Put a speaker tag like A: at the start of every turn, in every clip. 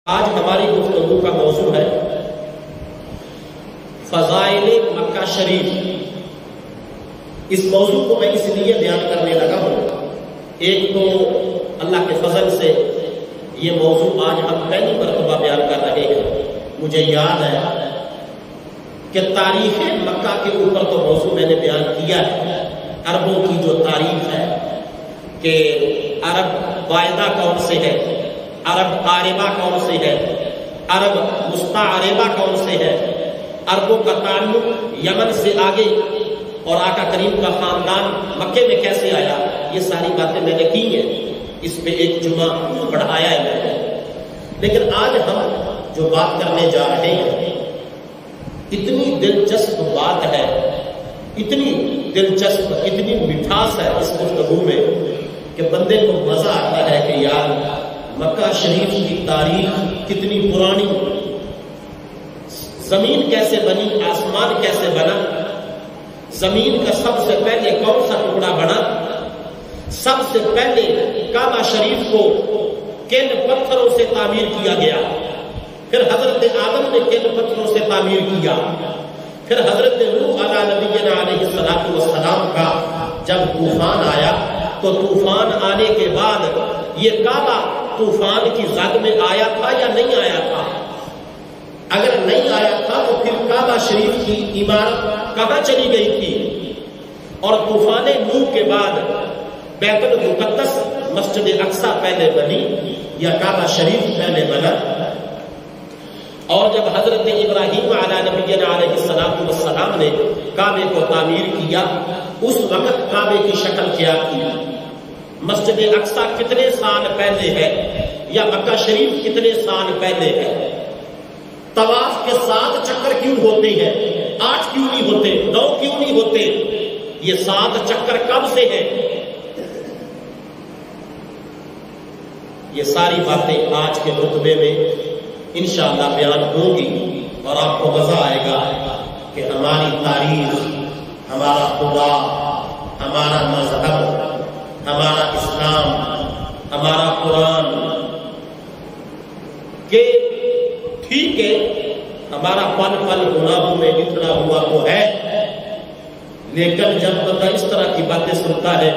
A: آج ہماری گفتگو کا موضوع ہے فضائل مکہ شریف۔ اس موضوع کو میں اس لیے بیان کرنے لگا ہوں، ایک تو اللہ کے فضل سے یہ موضوع آج ہم پہلی مرتبہ بیان کر رہے ہیں۔ مجھے یاد ہے کہ تاریخ مکہ کے اوپر تو موضوع میں نے بیان کیا ہے، عربوں کی جو تاریخ ہے کہ عرب واحدہ کون سے ہے، عرب عاربہ کون سے ہے، عرب مستعربہ کون سے ہے، عربوں کا تعلق یمن سے آگے اور آقا کریم کا خاندان مکے میں کیسے آیا، یہ ساری باتیں میں نے کی ہیں، اس پہ ایک جمعہ پڑھایا ہے میں نے۔ لیکن آج ہم جو بات کرنے جا رہے ہیں اتنی دلچسپ بات ہے، اتنی دلچسپ، اتنی مٹھاس ہے اس گفتگو میں کہ بندے کو مزہ آتا ہے کہ یار مکہ شریف کی تاریخ کتنی پرانی، زمین کیسے بنی، آسمان کیسے بنا، زمین کا سب سے پہلے کون سا ٹکڑا بنا، سب سے پہلے کعبہ شریف کو کن پتھروں سے تعمیر کیا گیا، پھر حضرت آدم نے کن پتھروں سے تعمیر کیا، پھر حضرت نوح علیہ نبینا علیہ السلام کا جب طوفان آیا تو طوفان آنے کے بعد یہ کعبہ طوفان کی زد میں آیا تھا یا نہیں آیا تھا؟ اگر نہیں آیا تھا تو پھر کعبہ شریف کی عمارت کہاں چلی گئی تھی؟ اور طوفان نوح کے بعد بیت المقدس مسجد اقصی پہلے بنی یا کعبہ شریف پہلے بنا؟ اور جب حضرت ابراہیم علیہ نبینا علیہ السلام نے کعبے کو تعمیر کیا اس وقت کعبے کی شکل کیا تھی؟ مسجد اقصی کتنے سال پہلے ہے یا مکہ شریف کتنے سال پہلے ہے؟ طواف کے 7 چکر کیوں ہوتے ہیں؟ 8 کیوں نہیں ہوتے؟ 9 کیوں نہیں ہوتے؟ یہ 7 چکر کب سے ہیں؟ یہ ساری باتیں آج کے خطبے میں انشاءاللہ بیان ہوں گی اور آپ کو مزہ آئے گا کہ ہماری تاریخ، ہمارا خدا، ہمارا مذہب، ہمارا اسلام، ہمارا قرآن کہ ٹھیک ہے ہمارا پل پل گناہوں میں بکھرا ہوا تو ہے، لیکن جب بندہ اس طرح کی باتیں سنتا ہے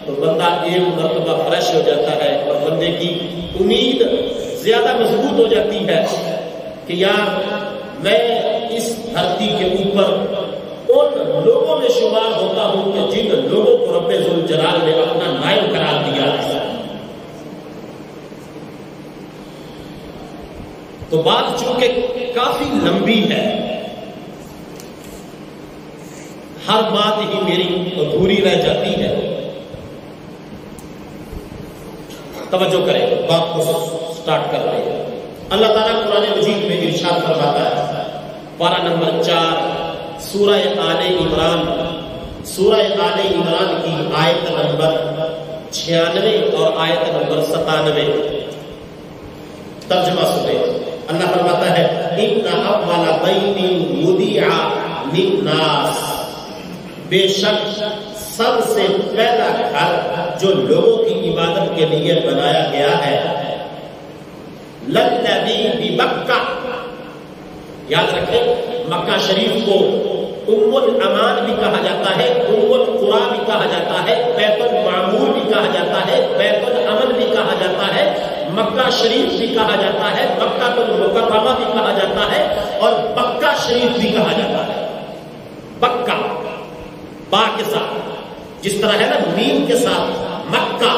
A: تو بندہ ایک مرتبہ فریش ہو جاتا ہے اور بندے کی امید زیادہ مضبوط ہو جاتی ہے کہ یار میں اس دھرتی کے اوپر ان لوگوں میں شمار ہوتا ہوں کہ جن لوگوں کو رب ذوالجلال نے اپنا نائب قرار دیا ہے۔ تو بات چونکہ کافی لمبی ہے، ہر بات ہی میری ادھوری رہ جاتی ہے، توجہ کریں، بات کو سٹارٹ کر رہے ہیں۔ اللہ تعالیٰ قرآن مجید میں ارشاد فرماتا ہے، پارہ نمبر 4 سورہ آل عمران، سورہ آل عمران کی آیت نمبر 96 اور آیت نمبر 97، ترجمہ سنیں۔ اللہ فرماتا ہے ان اول بیت وضع للناس، بے شک سب سے پہلا گھر جو لوگوں کی عبادت کے لیے بنایا گیا ہے، للذی بمکہ، یاد رکھیں مکہ شریف کو ام الامان بھی کہا جاتا ہے، ام القری بھی کہا جاتا ہے، بیت المعمور بھی کہا جاتا ہے، بیت الامن بھی کہا جاتا ہے، مکہ شریف بھی کہا جاتا ہے، مکہ المکرمہ بھی کہا جاتا ہے اور بکہ شریف بھی کہا جاتا ہے۔ بکہ با کے ساتھ، جس طرح ہے نا میم کے ساتھ مکہ،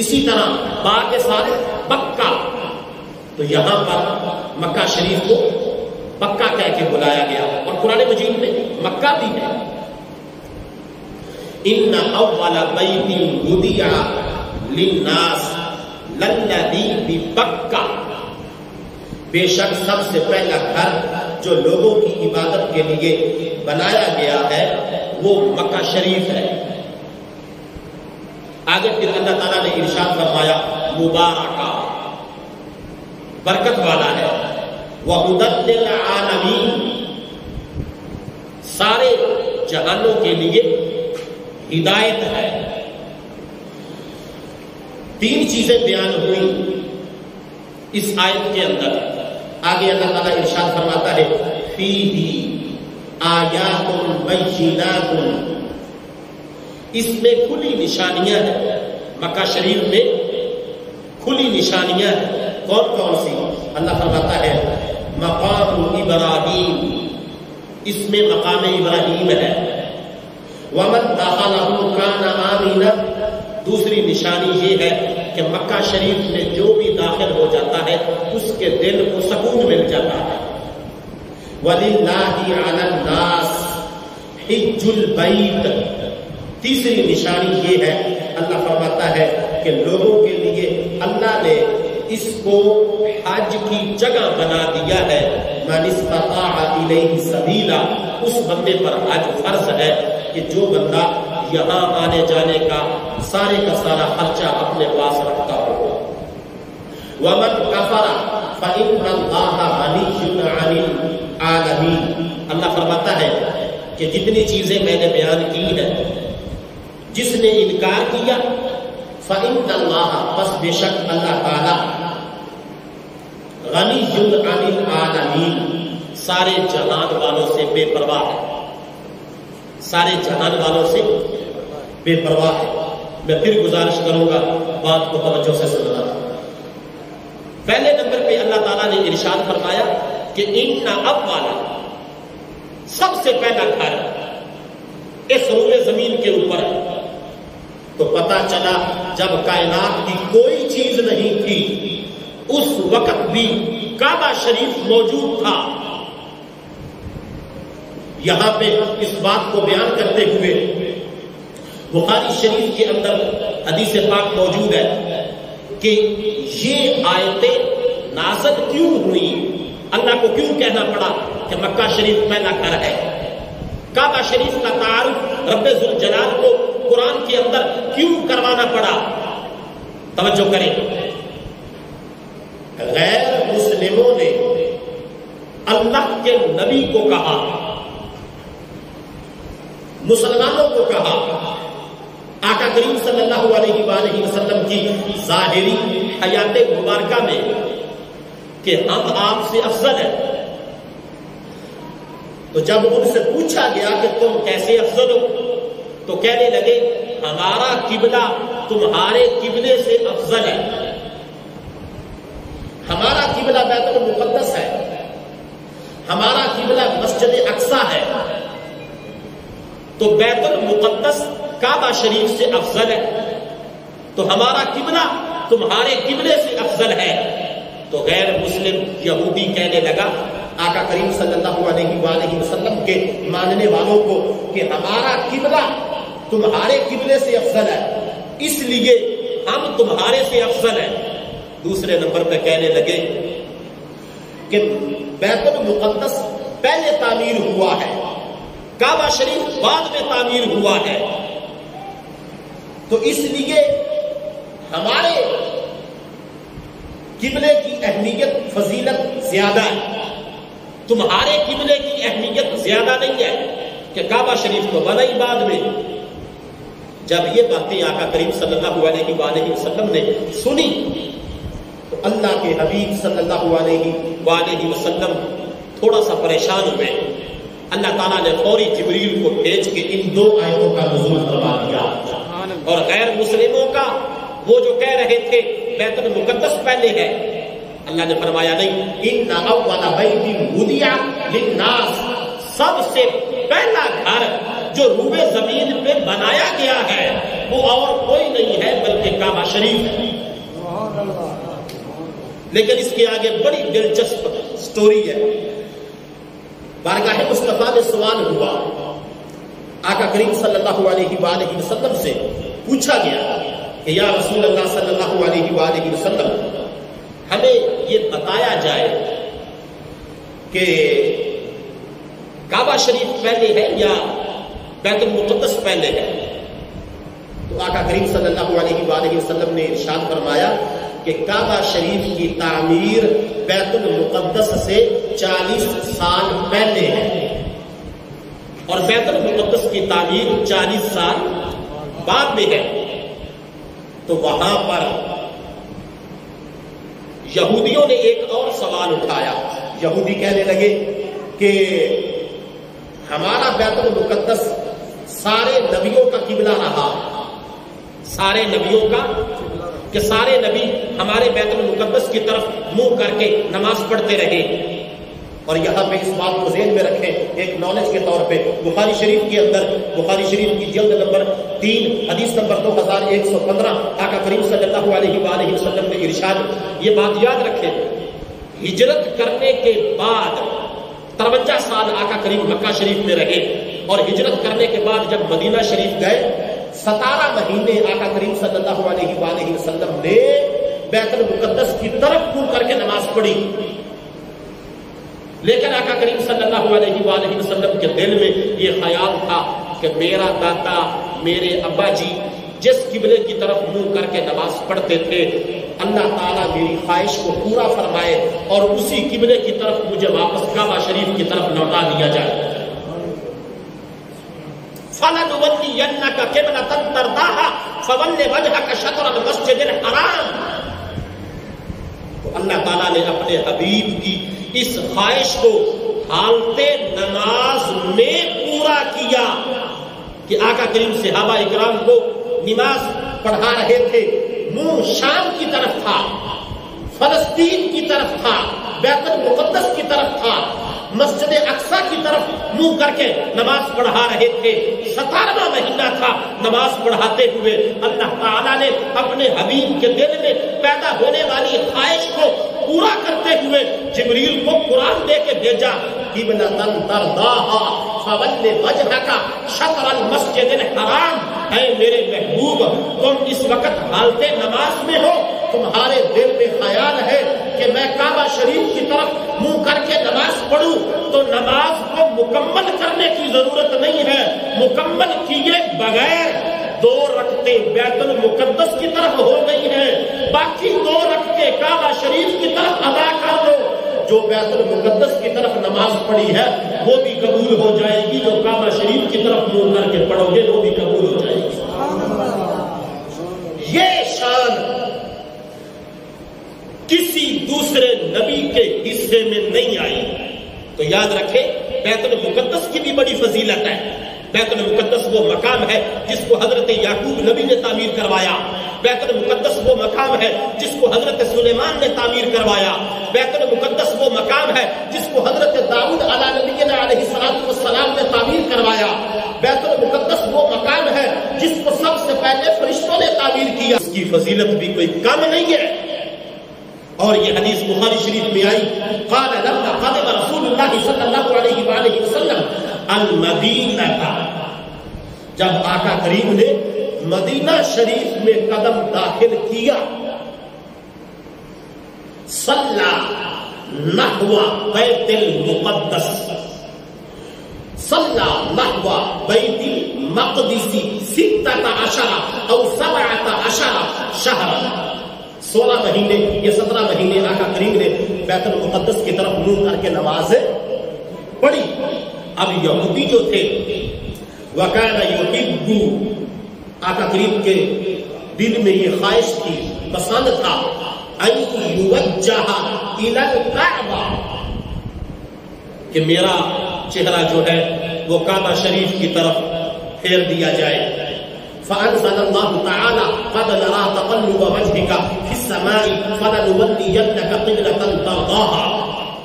A: اسی طرح با کے ساتھ بکہ، تو یہاں پر مکہ شریف کو مکہ کہہ کے بلایا گیا اور قرآن مجید میں مکہ بھی ہے۔ ان اول بیت وضع للناس للذی ببکہ، بے شک سب سے پہلا گھر جو لوگوں کی عبادت کے لیے بنایا گیا ہے وہ مکہ شریف ہے۔ آگے پھر اللہ تعالیٰ نے ارشاد فرمایا مبارکہ، برکت والا ہے، وَهُدًى لِّلْعَالَمِينَ، سارے جہانوں کے لیے ہدایت ہے۔ 3 چیزیں بیان ہوئی اس آیت کے اندر آگے اللہ تعالیٰ ارشاد فرماتا ہے فیہ آیات بینات، اس میں کھلی نشانیاں ہیں، مکہ شریف میں کھلی نشانیاں ہیں۔ کون کون سی؟ اللہ فرماتا ہے مقام ابراہیم، اس میں مقام ابراہیم ہے، ومن دخلہ کان آمنا، دوسری نشانی یہ ہے کہ مکہ شریف میں جو بھی داخل ہو جاتا ہے اس کے دل کو سکون مل جاتا ہے۔ وَلِلَّهِ عَلَى النَّاسِ حِجُّ الْبَيْتِ، تیسری نشانی یہ ہے، اللہ فرماتا ہے کہ لوگوں کے لیے اللہ نے اس کو حج کی جگہ بنا دیا ہے، مَنِ اسْتَطَاعَ إِلَيْهِ سَبِيلًا، اس بندے پر حج فرض ہے کہ جو بندہ یہاں آنے جانے کا سارا خرچہ اپنے پاس رکھتا ہو۔ وَمَنْ كَفَرَ فَإِنَّ اللَّهَ غَنِيٌّ عَنِ الْعَالَمِينَ، اللہ فرماتا ہے کہ جتنی چیزیں میں نے بیان کی ہیں، جس نے انکار کیا فَإِنَّ اللَّهَ، بس بے شک اللہ تعالی غَنِيٌّ عَنِ الْعَالَمِينَ، سارے جہان والوں سے بے پرواہ ہے، سارے جہان والوں سے بے پرواہ ہے۔ میں پھر گزارش کروں گا بات کو توجہ سے سننا۔ پہلے نمبر پہ اللہ تعالیٰ نے ارشاد فرمایا کہ ان اول، سب سے پہلا گھر اس روئے زمین کے اوپر ہے۔ تو پتا چلا جب کائنات کی کوئی چیز نہیں تھی اس وقت بھی کعبہ شریف موجود تھا۔ یہاں پہ اس بات کو بیان کرتے ہوئے بخاری شریف کے اندر حدیث پاک موجود ہے کہ یہ آیتیں نازل کیوں ہوئی، اللہ کو کیوں کہنا پڑا کہ مکہ شریف پہلا گھر ہے، کعبہ شریف کا تعارف رب ذوالجلال کو قرآن کے اندر کیوں کروانا پڑا؟ توجہ کریں، غیر مسلموں نے اللہ کے نبی کو کہا، مسلمانوں کو کہا، آقا کریم صلی اللہ علیہ وآلہ وسلم کی ظاہری حیات مبارکہ میں کہ ہم آپ سے افضل ہیں۔ تو جب ان سے پوچھا گیا کہ تم کیسے افضل ہو تو کہنے لگے ہمارا قبلہ تمہارے قبلے سے افضل ہے، ہمارا قبلہ بیت المقدس ہے، ہمارا قبلہ مسجد اقصی ہے، تو بیت المقدس کعبہ شریف سے افضل ہے، تو ہمارا قبلہ تمہارے قبلے سے افضل ہے۔ تو غیر مسلم یہودی کہنے لگا آقا کریم صلی اللہ علیہ وآلہ وسلم کے ماننے والوں کو کہ ہمارا قبلہ تمہارے قبلے سے افضل ہے، اس لیے ہم تمہارے سے افضل ہیں۔ دوسرے نمبر پہ کہنے لگے کہ بیت المقدس پہلے تعمیر ہوا ہے، کعبہ شریف بعد میں تعمیر ہوا ہے، تو اس لیے ہمارے قبلے کی اہمیت فضیلت زیادہ ہے، تمہارے قبلے کی اہمیت زیادہ نہیں ہے کہ کعبہ شریف تو بنا ہی بعد میں۔ جب یہ باتیں آقا کریم صلی اللہ علیہ وآلہ وسلم نے سنی تو اللہ کے حبیب صلی اللہ علیہ وآلہ وسلم تھوڑا سا پریشان ہوئے۔ اللہ تعالیٰ نے فوری جبریل کو بھیج کے ان دو آیتوں کا نزول کروا دیا، اور غیر مسلموں کا وہ جو کہہ رہے تھے بیت المقدس پہلے ہے، اللہ نے فرمایا نہیں، ان اول بیت وضع للناس، سب سے پہلا گھر جو روئے زمین پہ بنایا گیا ہے وہ اور کوئی نہیں ہے بلکہ کعبہ شریف ہے۔ لیکن اس کے آگے بڑی دلچسپ سٹوری ہے۔ بارگاہ مصطفیٰ میں سوال ہوا، آقا کریم صلی اللہ علیہ وآلہ وسلم سے پوچھا گیا کہ یا رسول اللہ صلی اللہ علیہ وآلہ وسلم، ہمیں یہ بتایا جائے کہ کعبہ شریف پہلے ہے یا بیت المقدس پہلے ہے؟ تو آقا کریم صلی اللہ علیہ وآلہ وسلم نے ارشاد فرمایا کہ کعبہ شریف کی تعمیر بیت المقدس سے 40 سال پہلے ہے، اور بیت المقدس کی تعمیر 40 سال بعد میں ہے۔ تو وہاں پر یہودیوں نے ایک اور سوال اٹھایا. یہودی کہنے لگے کہ ہمارا بیت المقدس سارے نبیوں کا قبلہ رہا، سارے نبیوں کا، کہ سارے نبی ہمارے بیت المقدس کی طرف منہ کر کے نماز پڑھتے رہے. اور یہاں پہ اس بات کو ذہن میں رکھیں ایک نالج کے طور پہ، بخاری شریف کے اندر، بخاری شریف کی جلد نمبر 3 حدیث نمبر 2115 آقا کریم صلی اللہ علیہ وآلہ وسلم نے ارشاد، یہ بات یاد رکھیں، ہجرت کرنے کے بعد 53 سال آقا کریم مکہ شریف میں رہے، اور ہجرت کرنے کے بعد جب مدینہ شریف گئے 17 مہینے آقا کریم صلی اللہ علیہ وآلہ وسلم نے بیت المقدس کی طرف منہ کر کے نماز پڑھی. لیکن آقا کریم صلی اللہ علیہ وآلہ وسلم کے دل میں یہ خیال تھا کہ میرا دادا، میرے ابا جی جس قبلے کی طرف منہ کر کے نماز پڑھتے تھے، اللہ تعالیٰ میری خواہش کو پورا فرمائے اور اسی قبلے کی طرف مجھے واپس کعبہ شریف کی طرف لوٹا دیا جائے. فَلَنُوَلِّيَنَّكَ قِبْلَةً تَرْضَاهَا فَوَلِّ وَجْهَكَ شَطْرَ الْمَسْجِدِ الْحَرَامِ. تو اللہ تعالیٰ نے اپنے حبیب کی اس خواہش کو حالت نماز میں پورا کیا کہ آقا کریم صحابہ اکرام کو نماز پڑھا رہے تھے، منہ شام کی طرف تھا، فلسطین کی طرف تھا، بیت المقدس کی طرف تھا، مسجد اقصی کی طرف منہ کر کے نماز پڑھا رہے تھے. 17واں مہینہ تھا نماز پڑھاتے ہوئے. اللہ تعالیٰ نے اپنے حبیب کے دل میں پیدا ہونے والی خواہش کو پورا کرتے ہوئے جبریل کو قرآن دے کے بھیجا. قبلۃ ترضاها فول وجهك شطر المسجد الحرام. اے میرے محبوب، تم اس وقت حالت نماز میں ہو، تمہارے دل میں خیال ہے کہ میں کعبہ شریف کی طرف منہ کر کے نماز پڑھوں، تو نماز کو مکمل کرنے کی ضرورت نہیں ہے. مکمل کیے بغیر 2 رکعتیں بیت المقدس کی طرف ہو گئی ہیں، باقی 2 رکعتیں کعبہ شریف کی طرف ادا کر دو. جو بیت المقدس کی طرف نماز پڑھی ہے وہ بھی قبول ہو جائے گی، جو کعبہ شریف کی طرف منہ کر کے پڑھو گے وہ بھی قبول ہو جائے گی. یہ شان کسی دوسرے نبی کے حصے میں نہیں آئی. تو یاد رکھیں بیت المقدس کی بھی بڑی فضیلت ہے. بیت المقدس وہ مقام ہے جس کو حضرت یعقوب نبی نے تعمیر کروایا. بیت المقدس وہ مقام ہے جس کو حضرت سلیمان نے تعمیر کروایا. بیت المقدس وہ مقام ہے جس کو حضرت داؤد علیہ نبینا علیہ السلام نے تعمیر کروایا. بیت المقدس وہ مقام ہے جس کو سب سے پہلے فرشتوں نے تعمیر کیا. اس کی فضیلت بھی کوئی کم نہیں ہے. اور یہ حدیث بخاری شریف میں آئی، قال لما قدم رسول اللہ صلی اللہ علیہ وآلہ وسلم المدینہ، جب آقا کریم نے مدینہ شریف میں قدم داخل کیا، صلی نحو بیت المقدس، صلی نحو بیت المقدس 16 او 17 شہرا. 16 مہینے یا 17 مہینے آقا کریم نے بیت المقدس کی طرف منہ کر کے نمازیں پڑھی. اب یہودی جو تھے وَكَانَ يُحِبُّ، آقا کریم کے دل میں یہ خواہش تھی، پسند تھا، أَن يُوَجَّهَ إِلَى الْكَعْبَةِ، کہ میرا چہرہ جو ہے وہ کعبہ شریف کی طرف پھیر دیا جائے. فأنزل الله تعالى قد نرى تقلب وجهك في السماء فلنولينك قبلة ترضاها.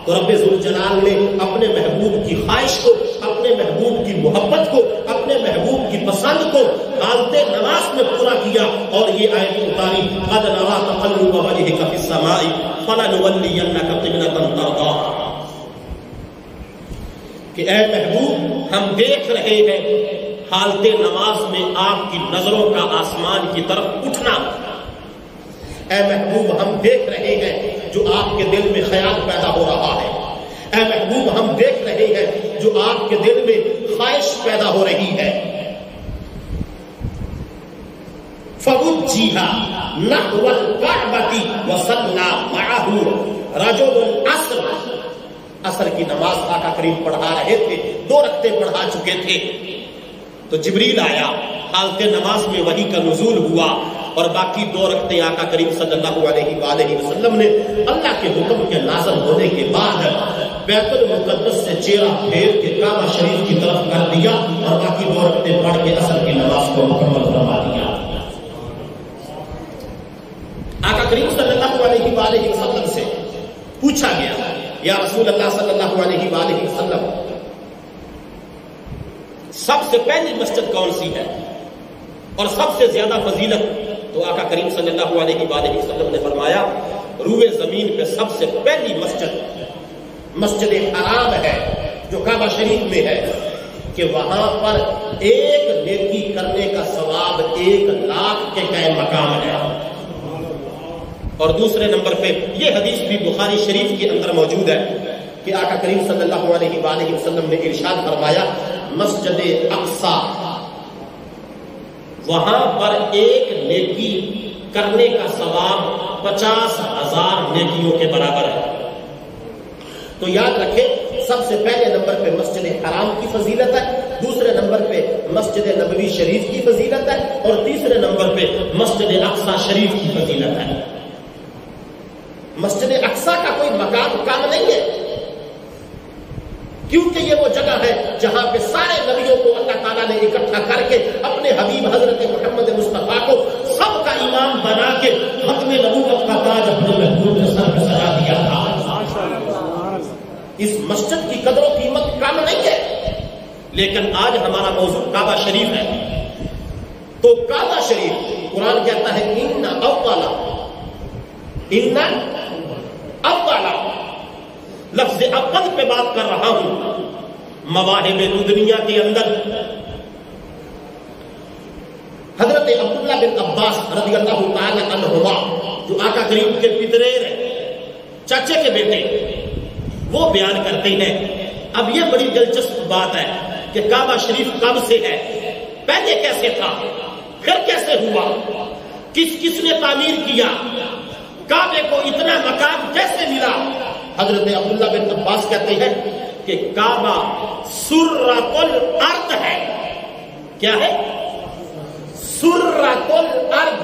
A: تو رب ذوالجلال نے اپنے محبوب کی خواہش کو، اپنے محبوب کی محبت کو، اپنے محبوب کی پسند کو حالت نماز میں پورا کیا اور یہ آیت اتاری، قد نرى تقلب وجهك في السماء فلنولينك قبلة ترضاها، کہ اے محبوب ہم دیکھ رہے ہیں حالت نماز میں آپ کی نظروں کا آسمان کی طرف اٹھنا. اے محبوب ہم دیکھ رہے ہیں جو آپ کے دل میں خیال پیدا ہو رہا ہے. اے محبوب ہم دیکھ رہے ہیں جو آپ کے دل میں خواہش پیدا ہو رہی ہے. فَوُجِّهَ نَحْوَ الْكَعْبَةِ وَصَلَّى مَعَهُ رَجُلٌ الْعَصْرَ. عصر کی نماز آقا کریم پڑھا رہے تھے، 2 رکعتیں پڑھا چکے تھے. تو جبریل آیا، حالت نماز میں وحی کا نزول ہوا. اور باقی 2 رکعتیں آقا کریم صلی اللہ علیہ وآلہ وسلم نے اللہ کے حکم کے نازل ہونے کے بعد بیت المقدس سے چہرہ پھیر کے کعبہ شریف کی طرف کر دیا اور باقی 2 رکعتیں پڑھ کے عصر کی نماز کو مکمل فرما دیا۔ آقا کریم صلی اللہ علیہ وآلہ وسلم سے پوچھا گیا یا رسول اللہ صلی اللہ علیہ وآلہ وسلم سب سے پہلی مسجد کون سی ہے اور سب سے زیادہ فضیلت؟ تو آقا کریم صلی اللہ علیہ وآلہ وسلم نے فرمایا روئے زمین پہ سب سے پہلی مسجد حرام ہے جو کعبہ شریف میں ہے کہ وہاں پر ایک نیکی کرنے کا ثواب 1,00,000 کے قائم مقام ہے۔ اور دوسرے نمبر پہ یہ حدیث بھی بخاری شریف کے اندر موجود ہے کہ آقا کریم صلی اللہ علیہ وآلہ وسلم نے ارشاد فرمایا مسجد اقصی وہاں پر ایک نیکی کرنے کا ثواب 50,000 نیکیوں کے برابر ہے۔ تو یاد رکھیں سب سے پہلے نمبر پہ مسجد حرام کی فضیلت ہے، دوسرے نمبر پہ مسجد نبوی شریف کی فضیلت ہے اور تیسرے نمبر پہ مسجد اقصی شریف کی فضیلت ہے۔ مسجد اقصی کا کوئی مقام کم نہیں ہے کیونکہ یہ وہ جگہ ہے جہاں پہ سارے نبیوں کو اللہ تعالیٰ نے اکٹھا کر کے اپنے حبیب حضرت محمد مصطفیٰ کو سب کا امام بنا کے ختم نبوت کا تاج اپنے محبوب کے سر پہ سجا دیا تھا۔ اس مسجد کی قدر و قیمت کم نہیں ہے، لیکن آج ہمارا موضوع کعبہ شریف ہے۔ تو کعبہ شریف قرآن کہتا ہے ان اولا لفظ اول پہ بات کر رہا ہوں۔ مواہب دنیا کے اندر حضرت عبداللہ بن عباس رضی اللہ تعالی عنہما جو آقا کریم کے پتریر ہیں، چاچے کے بیٹے، وہ بیان کرتے ہیں۔ اب یہ بڑی دلچسپ بات ہے کہ کعبہ شریف کب سے ہے، پہلے کیسے تھا، پھر کیسے ہوا، کس نے تعمیر کیا، کعبے کو اتنا مقام کیسے ملا۔ حضرت عبداللہ بن عباس کہتے ہیں کہ کعبہ سرۃ الارض ہے۔ کیا ہے؟ سرۃ الارض۔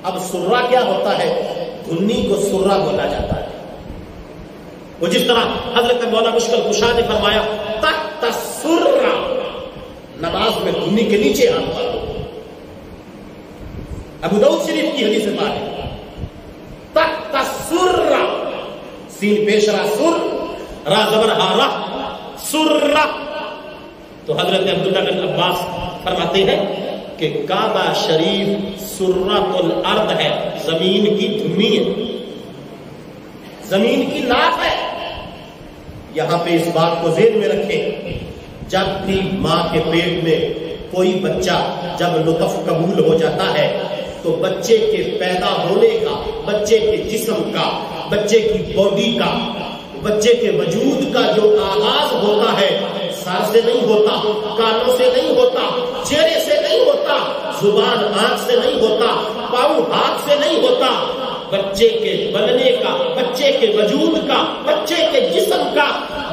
A: اب سرہ کیا ہوتا ہے؟ دھنی کو سرہ بولا جاتا ہے۔ وہ جس طرح حضرت مولا مشکل کشا نے فرمایا تحت السرہ، نماز میں دھنی کے نیچے ہاتھ مارو۔ ابو داؤد شریف کی حدیث بات ہے تحت السرہ، سین پیشرا سر، را زبر ہارا سرہ۔ تو حضرت عبداللہ بن عباس فرماتے ہیں کہ کعبہ شریف سرۃ الارض ہے، زمین کی دھنی ہے، زمین کی ناف ہے۔ یہاں پہ اس بات کو ذہن میں رکھیں، جب بھی ماں کے پیٹ میں کوئی بچہ جب لطف قبول ہو جاتا ہے تو بچے کے پیدا ہونے کا، بچے کے جسم کا، بچے کی باڈی کا، بچے کے وجود کا جو آغاز ہوتا ہے سر سے نہیں ہوتا، کانوں سے نہیں ہوتا، چہرے سے نہیں ہوتا، زبان آنکھ سے نہیں ہوتا، پاؤں ہاتھ سے نہیں ہوتا۔ بچے کے بننے کا، بچے کے وجود کا، بچے کے جسم کا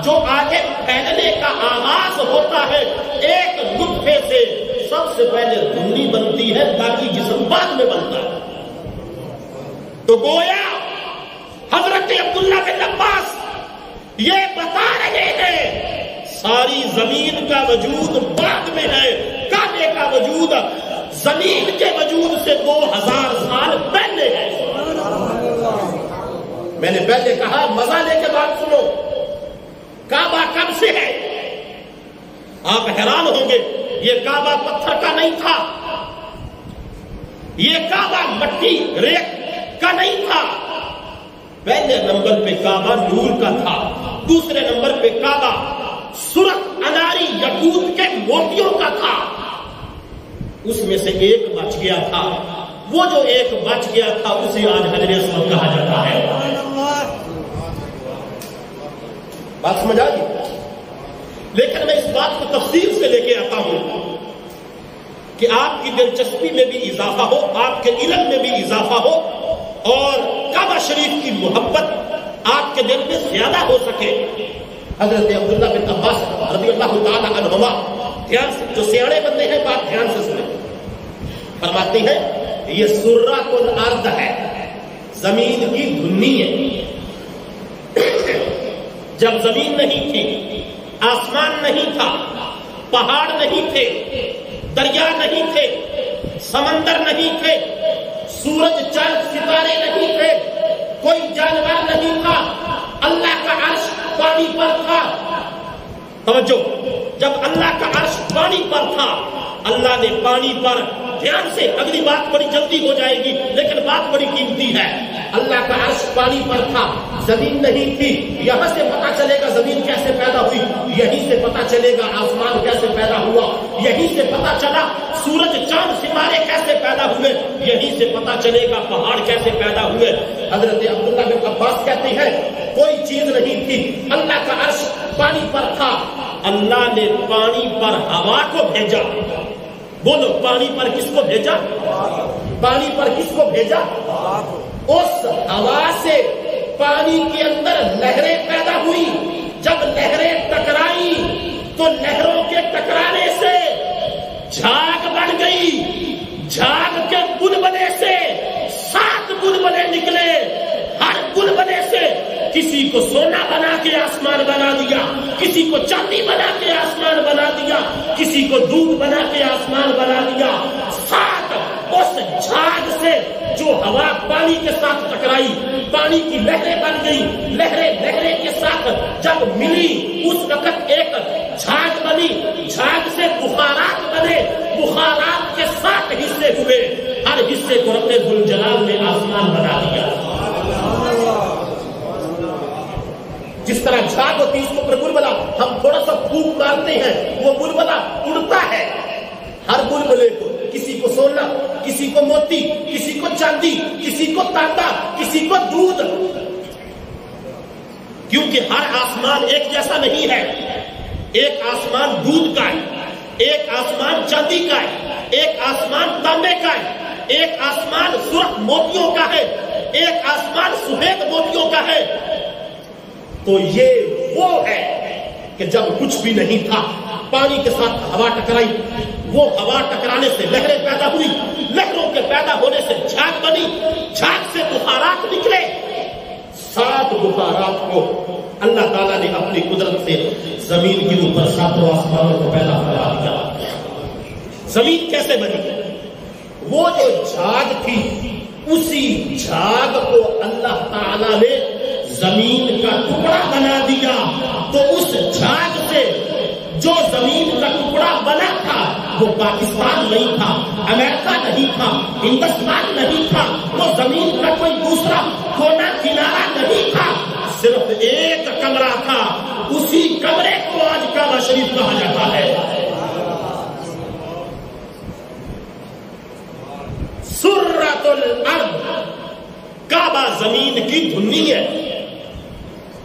A: جو آگے پھیلنے کا آغاز ہوتا ہے ایک نطفے سے سب سے پہلے دھنی بنتی ہے، باقی جسم بعد میں بنتا ہے۔ تو گویا حضرت عبداللہ بن عباس یہ بتا رہے ہیں ساری زمین کا وجود بعد میں ہے، کعبے کا وجود زمین کے وجود سے 2000 سال پہلے ہے۔ میں نے پہلے کہا مزہ لے کے بات سنو، کعبہ کب سے ہے؟ آپ حیران ہوں گے، یہ کعبہ پتھر کا نہیں تھا، یہ کعبہ مٹی ریت کا نہیں تھا۔ پہلے نمبر پہ کعبہ نور کا تھا، دوسرے نمبر پہ کعبہ سرخ اناری یاقوت کے موتیوں کا تھا۔ اس میں سے ایک بچ گیا تھا، وہ جو ایک بچ گیا تھا اسے آج حجر اسود کہا جاتا ہے۔ بات سمجھ آ گئی؟ لیکن میں اس بات کو تفصیل سے لے کے آتا ہوں کہ آپ کی دلچسپی میں بھی اضافہ ہو، آپ کے علم میں بھی اضافہ ہو اور کعبہ شریف کی محبت آپ کے دل میں زیادہ ہو سکے۔ حضرت عبداللہ بن عباس رضی اللہ تعالی عنہما، دھیان سے، جو سیاڑے بندے ہیں بات دھیان سے سنیں، فرماتے ہیں یہ سرۃ الارض ہے، زمین کی دھنی ہے۔ جب زمین نہیں تھی، آسمان نہیں تھا، پہاڑ نہیں تھے، دریا نہیں تھے، سمندر نہیں تھے، سورج چاند ستارے نہیں تھے، کوئی جانور نہیں تھا، اللہ کا عرش پانی پر تھا۔ توجہ، جب اللہ کا عرش پانی پر تھا، اللہ نے پانی پر، دھیان سے، اگلی بات بڑی جلدی ہو جائے گی لیکن بات بڑی قیمتی ہے، اللہ کا عرش پانی پر تھا، زمین نہیں تھی۔ یہاں سے پتا چلے گا زمین کیسے پیدا ہوئی، یہیں سے پتا چلے گا آسمان کیسے پیدا ہوا، یہیں سے پتا چلا سورج چاند ستارے کیسے پیدا ہوئے، یہیں سے پتا چلے گا پہاڑ کیسے پیدا ہوئے۔ حضرت عبداللہ بن عباس کہتے ہیں کوئی چیز نہیں تھی، اللہ کا عرش پانی پر تھا، اللہ نے پانی پر ہوا کو بھیجا۔ بولو، پانی پر کس کو بھیجا؟ پانی پر کس کو بھیجا؟ اس ہوا سے پانی کے اندر لہریں پیدا ہوئی، جب لہریں ٹکرائی تو لہروں کے ٹکرانے سے جھاگ بن گئی، جھاگ کے بلبلے سے 7 بلبلے نکلے، ہر بلبلے سے کسی کو سونا بنا کے آسمان بنا دیا، کسی کو چاندی بنا کے آسمان بنا دیا، کسی کو دودھ بنا کے آسمان بنا دیا۔ 7 اس جھاگ سے جو ہوا پانی کے ساتھ ٹکرائی، پانی کی لہریں بن گئی، لہریں کے ساتھ جب ملی اس وقت ایک جھاگ بنی، جھاگ سے بخارات بنے، بخارات کے 7 حصے ہوئے، ہر حصے کو رب ذوالجلال نے آسمان بنا دیا۔ جس طرح جھاگ ہوتی ہے اس کو بلبلا ہم تھوڑا سا پھونک مارتے ہیں، وہ بلبلا اڑتا ہے، ہر بلبلے کو، کسی کو سونا، کسی کو موتی، کسی کو چاندی، کسی کو تانبا، کسی کو دودھ، کیونکہ ہر آسمان ایک جیسا نہیں ہے۔ ایک آسمان دودھ کا ہے، ایک آسمان چاندی کا ہے، ایک آسمان تانبے کا ہے، ایک آسمان سرخ موتیوں کا ہے، ایک آسمان سفید موتیوں کا ہے۔ تو یہ وہ ہے کہ جب کچھ بھی نہیں تھا، پانی کے ساتھ ہوا ٹکرائی، وہ ہوا ٹکرانے سے لہریں پیدا ہوئی، لہروں کے پیدا ہونے سے جھاگ بنی، جھاگ سے بخارات نکلے۔ 7 بخارات کو اللہ تعالیٰ نے اپنی قدرت سے زمین کے اوپر 7 آسمانوں کو پیدا کرا دیا۔ زمین کیسے بنی؟ وہ جو جھاگ تھی، اسی جھاگ کو اللہ تعالیٰ نے زمین کا ٹکڑا بنا دیا، تو اس جھاگ سے جو زمین کا ٹکڑا بنا تھا وہ پاکستان نہیں تھا، امریکہ نہیں تھا، ہندوستان نہیں تھا، وہ زمین کا کوئی دوسرا کونا کنارہ نہیں تھا، صرف ایک کمرہ تھا، اسی کمرے کو آج کعبہ شریف کہا جاتا ہے۔ سرۃ الارض، کعبہ زمین کی دھنی ہے۔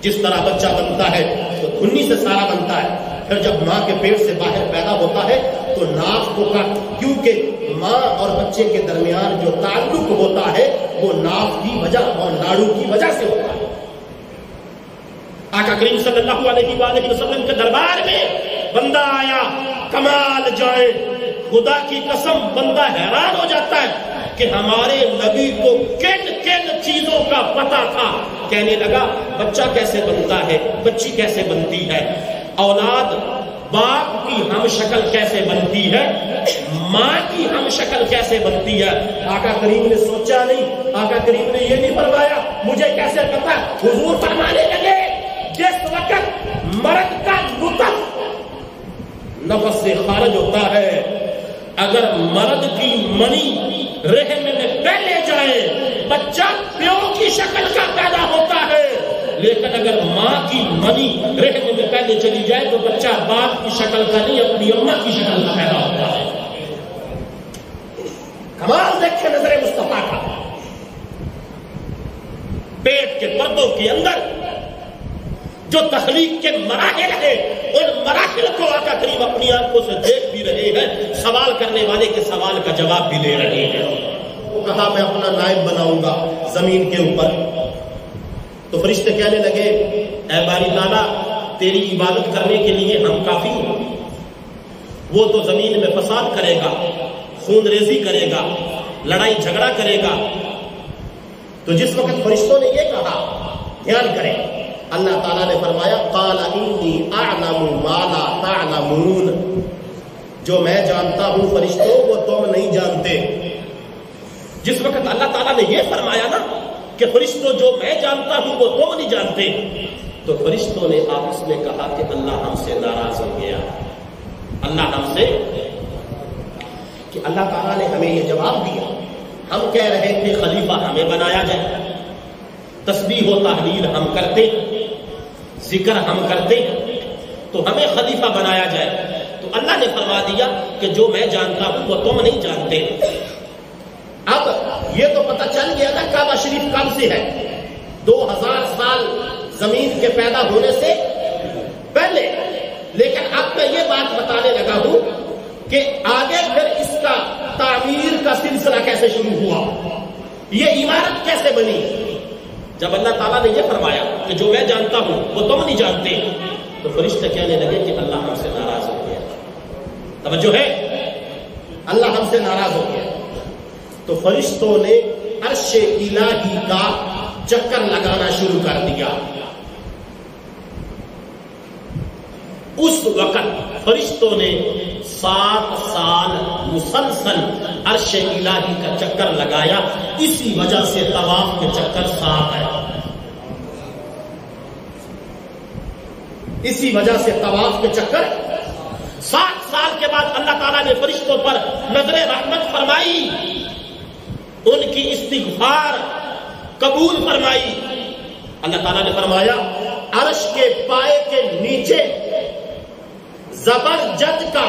A: جس طرح بچہ بنتا ہے تو دھنی سے سارا بنتا ہے، پھر جب ماں کے پیٹ سے باہر پیدا ہوتا ہے تو ناف کو کاٹ، کیونکہ ماں اور بچے کے درمیان جو تعلق ہوتا ہے وہ ناف کی وجہ اور لاڑو کی وجہ سے ہوتا ہے۔ آقا کریم صلی اللہ علیہ وآلہ وسلم کے دربار میں بندہ آیا، کمال جائے، خدا کی قسم بندہ حیران ہو جاتا ہے کہ ہمارے نبی کو کن کن چیزوں کا پتہ تھا۔ کہنے لگا بچہ کیسے بنتا ہے، بچی کیسے بنتی ہے، اولاد باپ کی ہم شکل کیسے بنتی ہے، ماں کی ہم شکل کیسے بنتی ہے۔ آقا کریم نے سوچا نہیں، آقا کریم نے یہ نہیں فرمایا مجھے کیسے پتا، حضور فرمانے لگے جس وقت مرد کا لطف نفس سے خارج ہوتا ہے، اگر مرد کی منی رحم میں پہلے جائے بچہ پیو کی شکل کا پیدا ہوتا ہے، لیکن اگر ماں کی منی رحم میں پہلے چلی جائے تو بچہ باپ کی شکل کا نہیں اپنی اماں کی شکل کا پیدا ہوتا ہے۔ کمال دیکھیں نظر مصطفیٰ کا، پیٹ کے پردوں کے اندر جو تخلیق کے مراحل ہیں، ان مراحل کو آقا کریم اپنی آنکھوں سے دیکھ بھی رہے ہیں، سوال کرنے والے کے سوال کا جواب بھی دے رہے ہیں۔ وہ کہا میں اپنا نائب بناؤں گا زمین کے اوپر، تو فرشتے کہنے لگے اے باری تعالیٰ تیری عبادت کرنے کے لیے ہم کافی ہیں، وہ تو زمین میں فساد کرے گا، خون ریزی کرے گا، لڑائی جھگڑا کرے گا. تو جس وقت فرشتوں نے یہ کہا، دھیان کریں، اللہ تعالیٰ نے فرمایا قال انی اعلم ما لا تعلمون، جو میں جانتا ہوں فرشتوں وہ تم نہیں جانتے. جس وقت اللہ تعالیٰ نے یہ فرمایا نا کہ فرشتوں جو میں جانتا ہوں وہ تم نہیں جانتے، تو فرشتوں نے آپس میں کہا کہ اللہ ہم سے ناراض ہو گیا. اللہ ہم سے، کہ اللہ تعالیٰ نے ہمیں یہ جواب دیا. ہم کہہ رہے تھے خلیفہ ہمیں بنایا جائے، تسبیح و تحلیل ہم کرتے، ذکر ہم کرتے، تو ہمیں خلیفہ بنایا جائے. تو اللہ نے فرما دیا کہ جو میں جانتا ہوں وہ تم نہیں جانتے. اب یہ تو پتہ چل گیا نا کعبہ شریف کب سے ہے، 2000 سال زمین کے پیدا ہونے سے پہلے. لیکن اب میں یہ بات بتانے لگا ہوں کہ آگے پھر اس کا تعمیر کا سلسلہ کیسے شروع ہوا، یہ عمارت کیسے بنی. جب اللہ تعالیٰ نے یہ فرمایا کہ جو میں جانتا ہوں وہ تم نہیں جانتے، تو فرشتے کہنے لگے کہ اللہ ہم سے ناراض ہو گیا. توجہ ہے، اللہ ہم سے ناراض ہو گیا. تو فرشتوں نے عرش الہی کا چکر لگانا شروع کر دیا. اس وقت فرشتوں نے 7 سال مسلسل عرش الہی کا چکر لگایا. اسی وجہ سے طواف کے چکر 7 ہے. اسی وجہ سے طواف کے چکر 7 سال کے بعد اللہ تعالیٰ نے فرشتوں پر نظر رحمت فرمائی، ان کی استغفار قبول فرمائی. اللہ تعالیٰ نے فرمایا عرش کے پائے کے نیچے زبرجد کا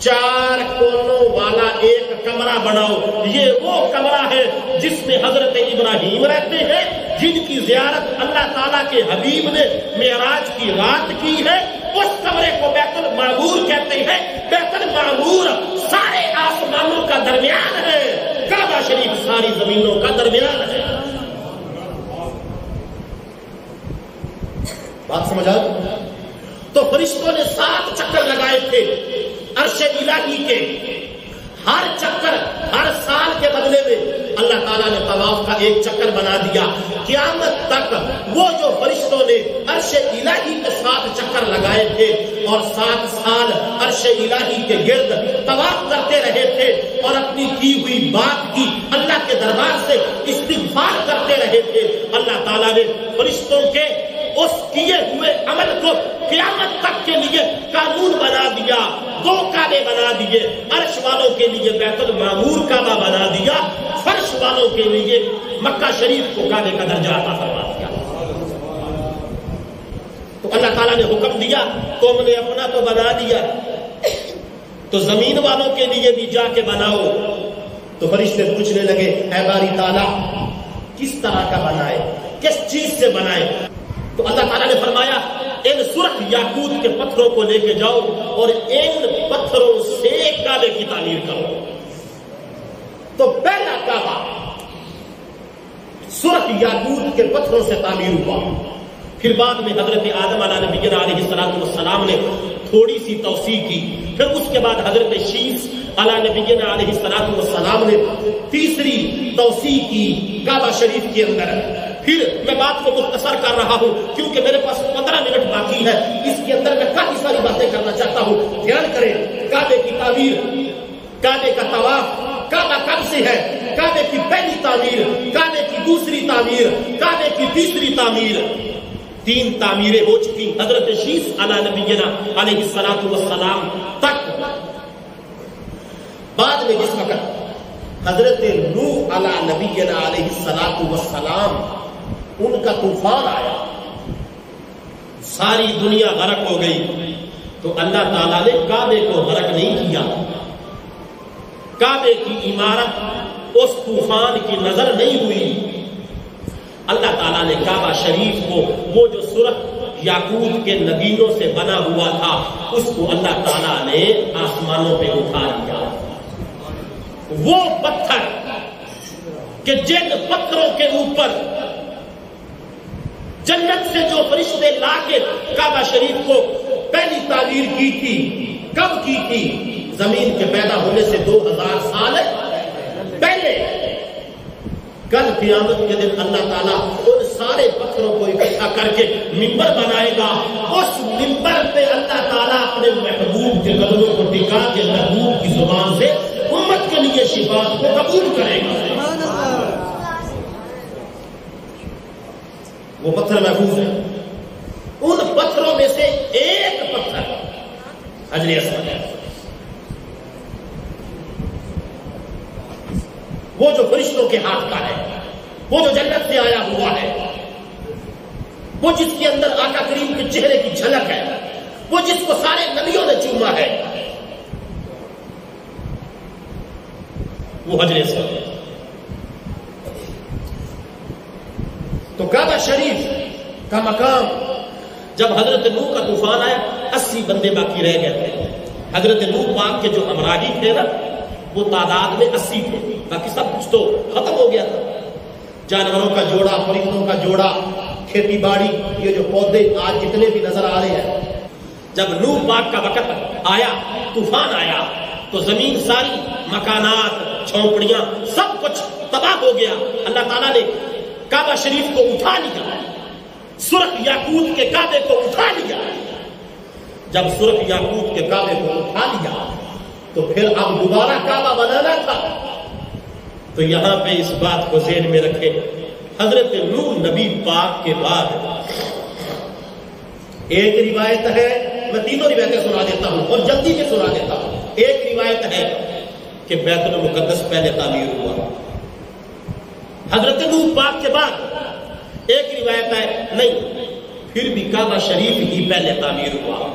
A: 4 کونوں والا ایک کمرہ بناؤ. یہ وہ کمرہ ہے جس میں حضرت ابراہیم رہتے ہیں، جن کی زیارت اللہ تعالیٰ کے حبیب نے معراج کی رات کی ہے. اس کمرے کو بیت المعمور کہتے ہیں. بیت المعمور سارے آسمانوں کا درمیان ہے، کعبہ شریف ساری زمینوں کا درمیان ہے. بات سمجھ آ؟ تو فرشتوں نے 7 چکر لگائے تھے عرش الہی کے. ہر چکر ہر سال کے بدلے میں اللہ تعالیٰ نے طواف کا ایک چکر بنا دیا. قیامت تک وہ جو فرشتوں نے عرش الہی کے 7 چکر لگائے تھے اور 7 سال عرش الہی کے گرد طواف کرتے رہے تھے اور اپنی کی ہوئی بات کی اللہ کے دربار سے استغفار کرتے رہے تھے، اللہ تعالیٰ نے فرشتوں کے اس کیے ہوئے عمل کو قیامت تک کے لیے قانون بنا دیا. 2 کعبے بنا دیے، عرش والوں کے لیے بیت المعمور کعبہ بنا دیا، فرش والوں کے لیے مکہ شریف کو کعبے کا درجہ عطا فرما دیا. تو اللہ تعالیٰ نے حکم دیا، تم نے اپنا تو بنا دیا، تو زمین والوں کے لیے بھی جا کے بناؤ. تو فرشتے پوچھنے لگے اے باری تعالیٰ کس طرح کا بنائے، کس چیز سے بنائے؟ تو اللہ تعالیٰ نے فرمایا ان سرخ یاقوت کے پتھروں کو لے کے جاؤ اور ان پتھروں سے کعبے کی تعمیر کرو. تو پہلا کعبہ سرخ یاقوت کے پتھروں سے تعمیر ہوا. پھر بعد میں حضرت آدم علیہ نبینا علیہ السلام نے تھوڑی سی توسیع کی. پھر اس کے بعد حضرت شیس علیہ نبینا علیہ السلام نے تیسری توسیع کی کعبہ شریف کے اندر. پھر میں بات کو مختصر کر رہا ہوں کیونکہ میرے پاس 15 منٹ باقی ہے. اس کے اندر میں کافی ساری باتیں کرنا چاہتا ہوں. دھیان کریں، کعبے کی تعمیر، کعبے کا طواف، کعبہ کب سے ہے، کعبے کی پہلی تعمیر، کعبے کی دوسری تعمیر، کعبے کی تیسری تعمیر. 3 تعمیریں ہو چکی حضرت شیس علیہ نبینا علیہ السلام تک. بعد میں جس وقت حضرت نوح علیہ نبینا علیہ السلام ان کا طوفان آیا، ساری دنیا غرق ہو گئی، تو اللہ تعالیٰ نے کعبے کو غرق نہیں کیا. کعبے کی عمارت اس طوفان کی نظر نہیں ہوئی. اللہ تعالیٰ نے کعبہ شریف کو وہ جو سرخ یاقوت کے نگینوں سے بنا ہوا تھا اس کو اللہ تعالیٰ نے آسمانوں پہ اٹھا لیا. وہ پتھر کہ جن پتھروں کے اوپر جنت سے جو فرشتے لا کے کعبہ شریف کو پہلی تعمیر کی تھی، کب کی تھی؟ زمین کے پیدا ہونے سے 2000 سال کل قیامت کے دن اللہ تعالیٰ ان سارے پتھروں کو اکٹھا کر کے ممبر بنائے گا. اس ممبر پہ اللہ تعالیٰ اپنے محبوب کے قدموں کو ٹکا کے محبوب کی زبان سے امت کے لیے شفاعت کو قبول کرے گا. وہ پتھر محفوظ ہے. ان پتھروں میں سے ایک پتھر حجر اسود ہے، وہ جو فرشتوں کے ہاتھ کا ہے، وہ جو جنت سے آیا ہوا ہے، وہ جس کے اندر آقا کریم کے چہرے کی جھلک ہے، وہ جس کو سارے نبیوں نے چوما ہے، وہ حجر اسود ہے. تو کعبہ شریف کا مقام، جب حضرت نوح کا طوفان آیا 80 بندے باقی رہ گئے تھے. حضرت نوح پاک کے جو امراضی تھے نا، وہ تعداد میں 80 تھے، باقی سب کچھ تو ختم ہو گیا تھا. جانوروں کا جوڑا، پرندوں کا جوڑا، کھیتی باڑی، یہ جو پودے آج جتنے بھی نظر آ رہے ہیں. جب نوح پاک کا وقت آیا، طوفان آیا، تو زمین ساری، مکانات، جھونپڑیاں، سب کچھ تباہ ہو گیا. اللہ تعالیٰ نے کعبہ شریف کو اٹھا لیا، سرخ یاقوت کے کعبے کو اٹھا لیا. جب سرخ یاقوت کے کعبے کو اٹھا لیا تو پھر اب دوبارہ کعبہ بنانا تھا. تو یہاں پہ اس بات کو ذہن میں رکھے، حضرت نوح نبی پاک کے بعد ایک روایت ہے، میں تینوں روایتیں سنا دیتا ہوں اور جلدی سے سنا دیتا ہوں. ایک روایت ہے کہ بیت المقدس پہلے تعمیر ہوا حضرت نوح پاک کے بعد. ایک روایت ہے نہیں، پھر بھی کعبہ شریف ہی پہلے تعمیر ہوا.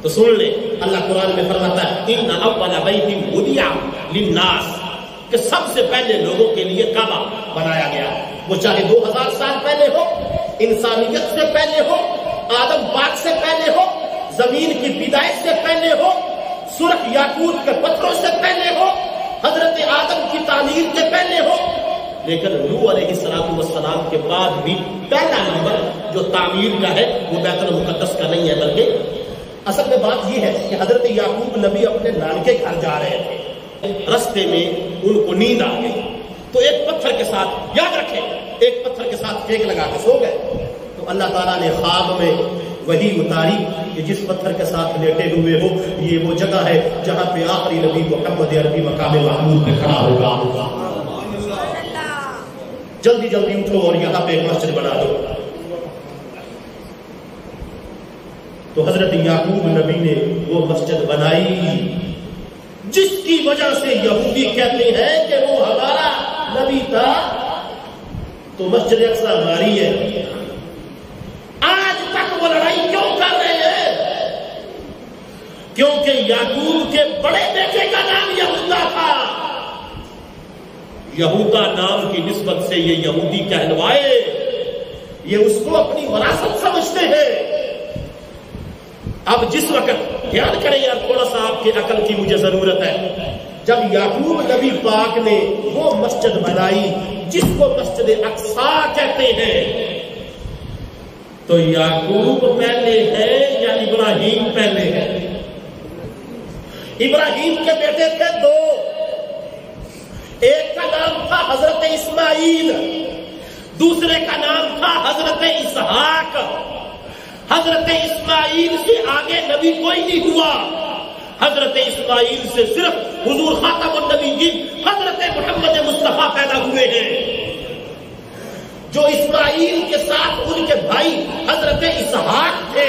A: تو سن لیں، اللہ قرآن میں فرماتا ہے ان اول بیت وضع للناس، کہ سب سے پہلے لوگوں کے لیے کعبہ بنایا گیا. وہ چاہے 2000 سال پہلے ہو، انسانیت سے پہلے ہو، آدم پاک سے پہلے ہو، زمین کی پیدائش سے پہلے ہو، سرخ یاقوت کے پتھروں سے پہلے ہو، حضرت آدم کی تعمیر کے پہلے ہو. لیکن نوح علیہ السلام کے بعد بھی پہلا نمبر جو تعمیر کا ہے وہ بیت المقدس کا نہیں ہے، بلکہ اصل میں بات یہ ہے کہ حضرت یعقوب نبی اپنے نانکے گھر جا رہے تھے. رستے میں ان کو نیند آ گئی تو ایک پتھر کے ساتھ، یاد رکھیں، ایک پتھر کے ساتھ پھینک لگا کے سو گئے. تو اللہ تعالیٰ نے خواب میں وہی اتاری کہ جس پتھر کے ساتھ لیٹے ہوئے ہو یہ وہ جگہ ہے جہاں پہ آخری نبی محمد عربی مقام محمود میں کھڑا ہوگا. جلدی جلدی اٹھو اور یہاں پہ ایک مسجد بنا دو. تو حضرت یعقوب نبی نے وہ مسجد بنائی جس کی وجہ سے یہودی کہتے ہیں کہ وہ ہمارا نبی تھا. تو مسجد اقصی ہماری ہے. آج تک وہ لڑائی کیوں کر رہے ہیں؟ کیونکہ یعقوب کے بڑے بیٹے کا نام یہودا تھا. یہودا نام کی نسبت سے یہ یہودی کہلوائے، یہ اس کو اپنی وراثت سمجھتے ہیں. اب جس وقت دھیان کریں یار، تھوڑا سا آپ کی عقل کی مجھے ضرورت ہے. جب یعقوب نبی پاک نے وہ مسجد بنائی جس کو مسجد اقصی کہتے ہیں، تو یعقوب پہلے ہے یا ابراہیم پہلے ہے؟ ابراہیم کے بیٹے تھے دو، ایک کا نام تھا حضرت اسماعیل، دوسرے کا نام تھا حضرت اسحاق. حضرت اسماعیل سے آگے نبی کوئی نہیں ہوا. حضرت اسماعیل سے صرف حضور خاتم النبیین حضرت محمد مصطفیٰ پیدا ہوئے ہیں. جو اسماعیل کے ساتھ ان کے بھائی حضرت اسحاق تھے،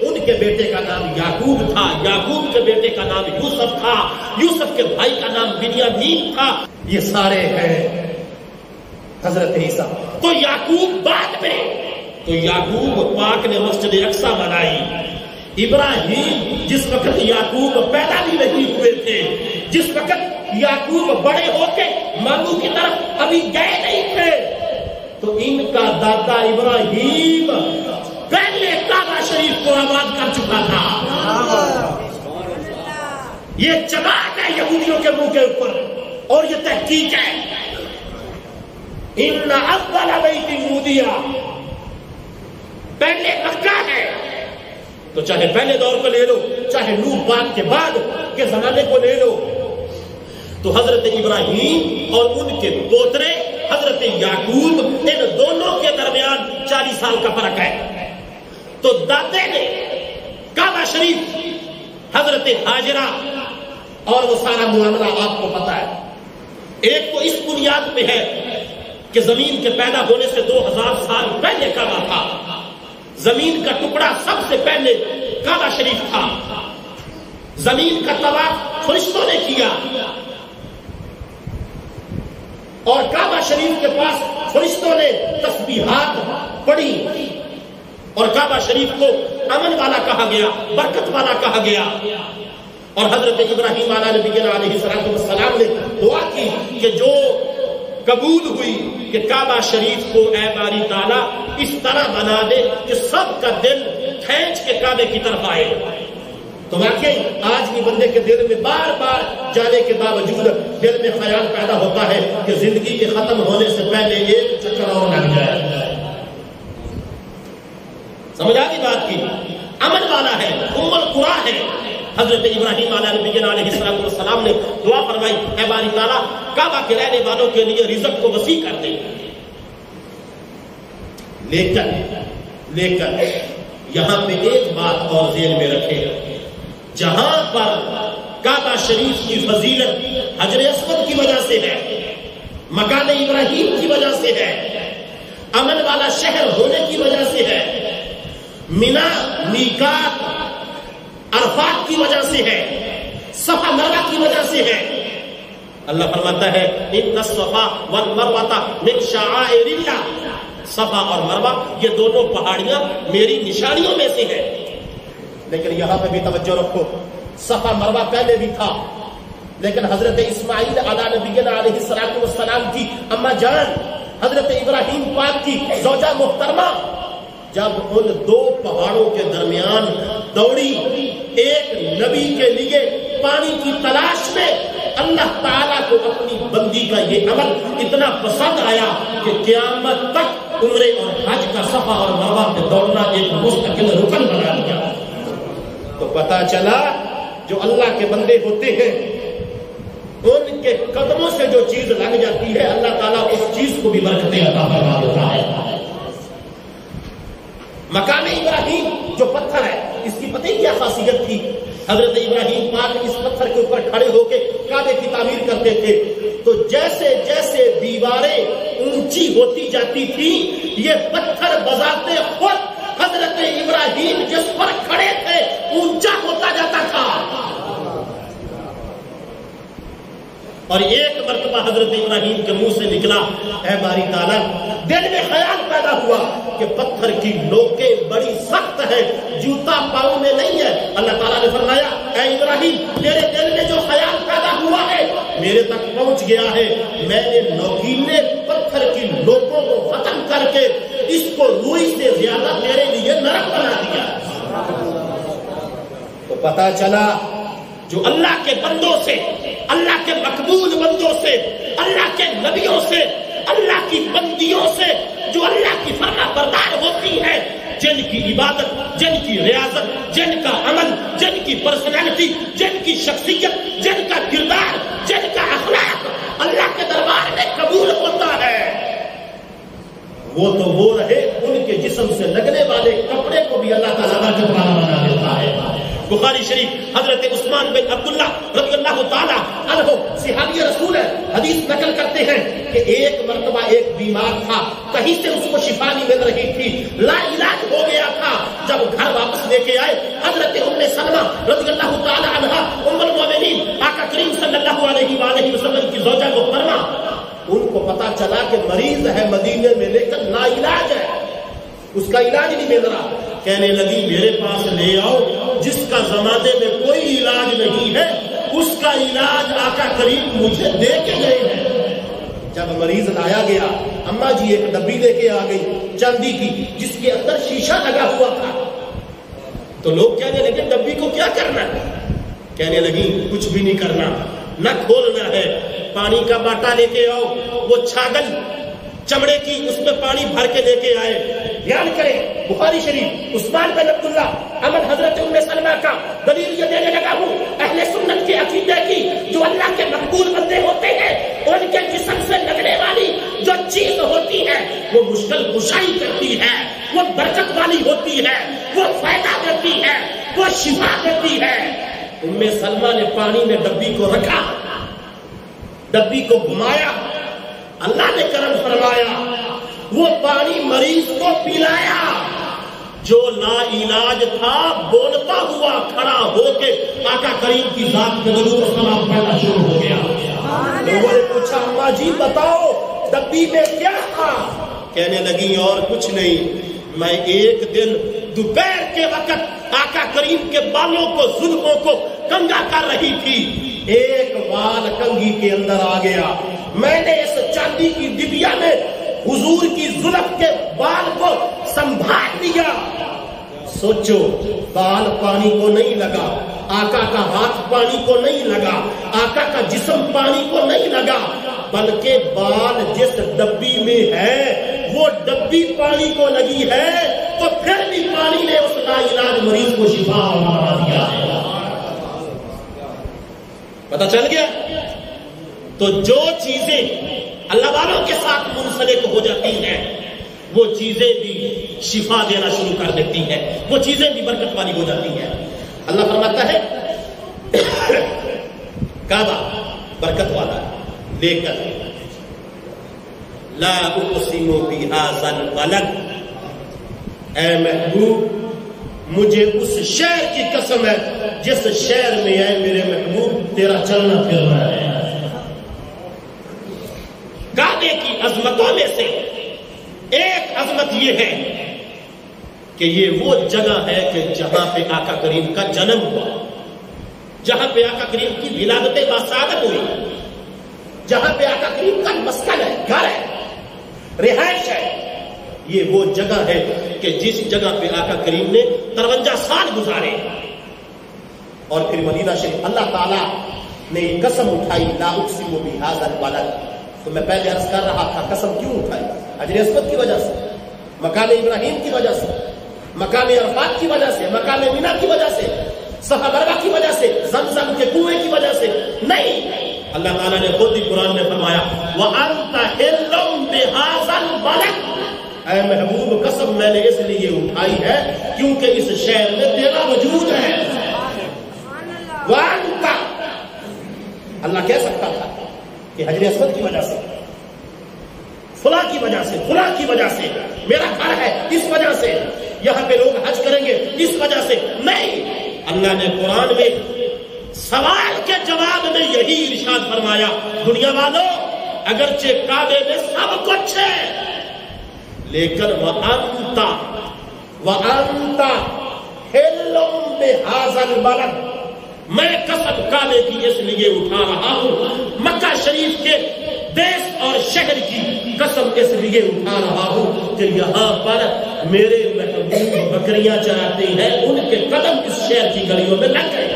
A: ان کے بیٹے کا نام یعقوب تھا، یعقوب کے بیٹے کا نام یوسف تھا، یوسف کے بھائی کا نام بنیامین تھا. یہ سارے ہیں حضرت عیسیٰ. تو یعقوب بعد میں، تو یعقوب پاک نے مسجد اقصی بنائی. ابراہیم جس وقت یعقوب پیدا بھی نہیں ہوئے تھے، جس وقت یعقوب بڑے ہو کے ماموں کی طرف ابھی گئے نہیں تھے، تو ان کا دادا ابراہیم پہلے کعبہ شریف کو آباد کر چکا تھا. یہ چماک ہے یہودیوں کے منہ کے اوپر اور یہ تحقیق ہے. ان اول بیت وضع، پہلے مکہ ہے. تو چاہے پہلے دور کو لے لو، چاہے نوح پاک کے بعد کے زمانے کو لے لو، تو حضرت ابراہیم اور ان کے پوترے حضرت یعقوب، ان دونوں کے درمیان 40 سال کا فرق ہے. تو دادے نے کعبہ شریف، حضرت ہاجرہ، اور وہ سارا معاملہ آپ کو پتا ہے. ایک تو اس بنیاد پہ ہے کہ زمین کے پیدا ہونے سے 2000 سال پہلے کعبہ تھا. زمین کا ٹکڑا سب سے پہلے کعبہ شریف تھا. زمین کا طواف فرشتوں نے کیا، اور کعبہ شریف کے پاس فرشتوں نے تسبیحات پڑھی، اور کعبہ شریف کو امن والا کہا گیا، برکت والا کہا گیا. اور حضرت ابراہیم علیہ السلام نے دعا کی کہ جو قبول ہوئی کہ کعبہ شریف کو اے باری تعالیٰ اس طرح بنا دے کہ سب کا دل کھینچ کے کعبے کی طرف آئے. تو واقعی آج بھی بندے کے دل میں بار بار جانے کے باوجود دل میں خیال پیدا ہوتا ہے کہ زندگی کے ختم ہونے سے پہلے ایک چکر اور لگ جائے. سمجھ آ گئی بات کی؟ امن والا ہے، ام القرا ہے. حضرت ابراہیم علیہ السلام نے دعا فرمائی، اے باری تعالیٰ کعبہ کے رہنے والوں کے لیے رزق کو وسیع کر دے. لیکن یہاں پہ ایک بات اور ذہن میں رکھے، جہاں پر کعبہ شریف کی فضیلت حجر اسود کی وجہ سے ہے، مکان ابراہیم کی وجہ سے ہے، امن والا شہر ہونے کی وجہ سے ہے، مینا، میقات، عرفات کی وجہ سے ہے، صفا مروہ کی وجہ سے ہے. اللہ فرماتا ہے ان الصفا والمروہ من شعائر اللہ، صفا اور مروہ یہ دونوں پہاڑیاں میری نشانیوں میں سے ہیں. لیکن یہاں پہ بھی توجہ رکھو، صفا مروہ پہلے بھی تھا، لیکن حضرت اسماعیل علیہ نبینا علیہ السلام کی اما جان حضرت ابراہیم پاک کی زوجہ محترمہ جب ان دو پہاڑوں کے درمیان دوڑی ایک نبی کے لیے پانی کی تلاش میں، اللہ تعالیٰ کو اپنی بندی کا یہ عمل اتنا پسند آیا کہ قیامت تک عمرے اور حج کا صفا اور مروہ پہ دوڑنا ایک مستقل رکن بنا دیا. تو پتا چلا جو اللہ کے بندے ہوتے ہیں ان کے قدموں سے جو چیز لگ جاتی ہے اللہ تعالیٰ اس چیز کو بھی برکتیں عطا فرما دیتا ہے. مکان ابراہیم جو پتھر ہے اس کی پتہ کیا خاصیت تھی؟ حضرت ابراہیم پاک اس پتھر کے اوپر کھڑے ہو کے کعبے کی تعمیر کرتے تھے تو جیسے جیسے دیواریں اونچی ہوتی جاتی تھی یہ پتھر بذات خود حضرت ابراہیم جس پر کھڑے تھے اونچا ہوتا جاتا تھا. اور ایک مرتبہ حضرت ابراہیم کے منہ سے نکلا، اے باری تعالیٰ، دل میں خیال پیدا ہوا کہ پتھر کی نوکیں بڑی سخت ہے، جوتا پاؤں میں نہیں ہے. اللہ تعالیٰ نے فرمایا، اے ابراہیم تیرے دل میں جو خیال پیدا ہوا ہے میرے تک پہنچ گیا ہے. میں نے نوکیلے پتھر کی نوکوں کو ختم کر کے اس کو روئی سے زیادہ تیرے لیے نرم بنا دیا. تو پتا چلا جو اللہ کے بندوں سے، اللہ کے مقبول بندوں سے، اللہ کے نبیوں سے، اللہ کی بندیوں سے جو اللہ کی فرما بردار ہوتی ہے، جن کی عبادت، جن کی ریاضت، جن کا عمل، جن کی پرسنالٹی، جن کی شخصیت، جن کا کردار، جن کا اخلاق اللہ کے دربار میں قبول ہوتا ہے، وہ تو وہ رہے ان کے جسم سے لگنے والے کپڑے کو بھی اللہ تعالیٰ برکت والا بنا دیتا ہے. بخاری شریف حضرت عثمان بن عبداللہ رضی اللہ تعالیٰ عنہ صحابی رسول ہے، حدیث نقل کرتے ہیں کہ ایک مرتبہ ایک بیمار تھا، کہیں سے اس کو شفا نہیں مل رہی تھی، لا علاج ہو گیا تھا. جب گھر واپس لے کے آئے حضرت ام سلمہ رضی اللہ تعالیٰ عنہ ام المؤمنین آقا کریم صلی اللہ علیہ وآلہ وسلم کی زوجہ محترمہ، ان کو پتا چلا کہ مریض ہے مدینے میں لیکن لا علاج ہے، اس کا علاج نہیں مل رہا. کہنے لگی میرے پاس لے آؤ، جس کا زمانے میں کوئی علاج نہیں ہے اس کا علاج آقا کریم مجھے دے کے گئے ہیں. جب مریض لایا گیا اماں جی ایک ڈبی لے کے آ گئی چاندی کی جس کے اندر شیشہ لگا ہوا تھا. تو لوگ کہنے لگے ڈبی کو کیا کرنا ہے؟ کہنے لگی کچھ بھی نہیں کرنا، نہ کھولنا ہے، پانی کا باٹا لے کے آؤ، وہ چھاگل چمڑے کی اس میں پانی بھر کے لے کے آئے. دھیان کریں بخاری شریف عثمان بن عبداللہ عمل حضرت ام سلمہ کا دلیل یہ دینے لگا ہوں اہل سنت کے عقیدے کی، جو اللہ کے مقبول بندے ہوتے ہیں ان کے جسم سے لگنے والی جو چیز ہوتی ہے وہ مشکل کشائی کرتی ہے، وہ برکت والی ہوتی ہے، وہ فائدہ دیتی ہے، وہ شفا دیتی ہے۔ ام سلمہ نے پانی میں ڈبی کو رکھا، ڈبی کو گھمایا، اللہ نے کرم فرمایا، وہ پانی مریض کو پلایا۔ جو لا علاج تھا بولتا ہوا کھڑا ہو کے آقا کریم کی ذات پہ درود و سلام پڑھنا شروع ہو گیا۔ لوگوں نے پوچھا اماں جی بتاؤ ڈبی میں کیا تھا؟ کہنے لگی اور کچھ نہیں، میں ایک دن دوپہر کے وقت آقا کریم کے بالوں کو زلفوں کو کنگا کر رہی تھی، ایک بال کنگھی کے اندر آ گیا، میں نے اس چاندی کی ڈبیا میں حضور کی زلف کے بال کو سنبھال لیا۔ سوچو بال پانی کو نہیں لگا، آقا کا ہاتھ پانی کو نہیں لگا، آقا کا جسم پانی کو نہیں لگا، بلکہ بال جس ڈبی میں ہے وہ ڈبی پانی کو لگی ہے، تو پھر بھی پانی نے اس کا علاج مریض کو شفا بنا دیا۔ پتہ چل گیا؟ تو جو چیزیں اللہ والوں کے ساتھ منسلک ہو جاتی ہیں وہ چیزیں بھی شفا دینا شروع کر دیتی ہیں، وہ چیزیں بھی برکت والی ہو جاتی ہیں۔ اللہ فرماتا ہے کعبہ برکت والا ہے، لیکن لا اقسم بهذا البلد، اے محبوب مجھے اس شہر کی قسم ہے جس شہر میں ہے میرے محبوب تیرا چلنا پھرنا ہے۔ کعبے کی عظمتوں میں سے ایک عظمت یہ ہے کہ یہ وہ جگہ ہے کہ جہاں پہ آقا کریم کا جنم ہوا، جہاں پہ آقا کریم کی ولادت باسعادت ہوئی، جہاں پہ آقا کریم کا مسکن ہے، گھر ہے، رہائش ہے۔ یہ وہ جگہ ہے کہ جس جگہ پہ آقا کریم نے 53 سال گزارے، اور پھر مدینہ شریف اللہ تعالیٰ نے قسم اٹھائی لا اقسم بهذا البلد۔ تو میں پہلے عرض کر رہا تھا قسم کیوں اٹھائی؟ حجر اسود کی وجہ سے، مقام ابراہیم کی وجہ سے، مقام عرفات کی وجہ سے، مقام مینا کی وجہ سے، صفا مروا کی وجہ سے، زمزم کے کنویں کی وجہ سے نہیں، اللہ تعالیٰ نے خود ہی قرآن میں فرمایا وَأَنْتَ حِلٌّ بِهَذَا الْبَلَدِ، اے محبوب قسم میں نے اس لیے اٹھائی ہے کیونکہ اس شہر میں تیرا وجود ہے۔ وَأَنْتَ، اللہ کہہ سکتا تھا کہ حجر اسود کی وجہ سے، فلاں کی وجہ سے، فلاں کی وجہ سے، میرا گھر ہے اس وجہ سے، یہاں پہ لوگ حج کریں گے اس وجہ سے، نہیں، اللہ نے قرآن میں سوال کے جواب میں یہی ارشاد فرمایا دنیا والوں اگرچہ کعبے میں سب کچھ ہے لیکن وَأَنْتَ حِلٌّ بِهَذَا الْبَلَدِ، میں قسم کعبے کی اس لیے اٹھا رہا ہوں، مکہ شریف کے دیس اور شہر کی قسم اس لیے اٹھا رہا ہوں کہ یہاں پر میرے محبوب بکریاں چراتے ہیں، ان کے قدم اس شہر کی گلیوں میں لگ گئے۔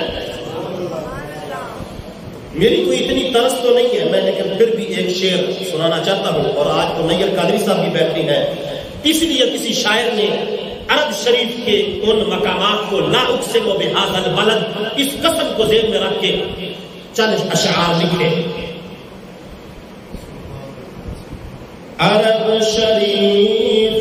A: میری کوئی اتنی طرز تو نہیں ہے میں، لیکن پھر بھی ایک شعر سنانا چاہتا ہوں، اور آج تو نیل قادری صاحب بھی بیٹھے ہیں، اس لیے کسی شاعر نے عرب شریف کے ان مقامات کو لا اقسم بهذا البلد اس قسم کو ذہن میں رکھ کے چند اشعار لکھے۔ عرب شریف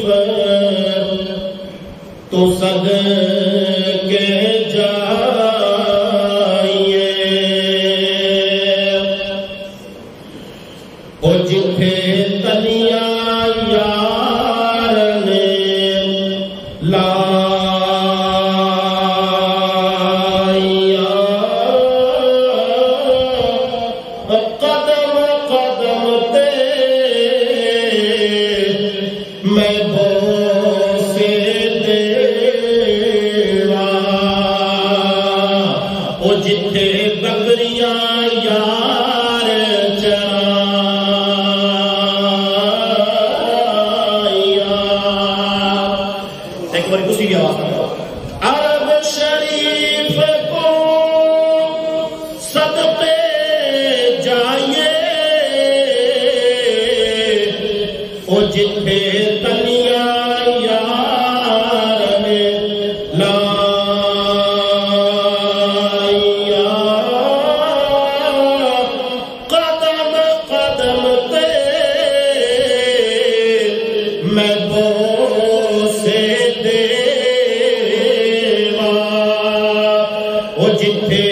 A: تو صدقے جائیے، او جتھے تنیا یار نے لایا، قدم قدم تے میں بوسے دیوا، او جتھے بکریاں یار چرایا۔ ایک بار اسی کی آواز عرب شریف کو صدقے جائیے، او جتھے تنیا یار نے لایا، قدم قدم تے وہ جتھے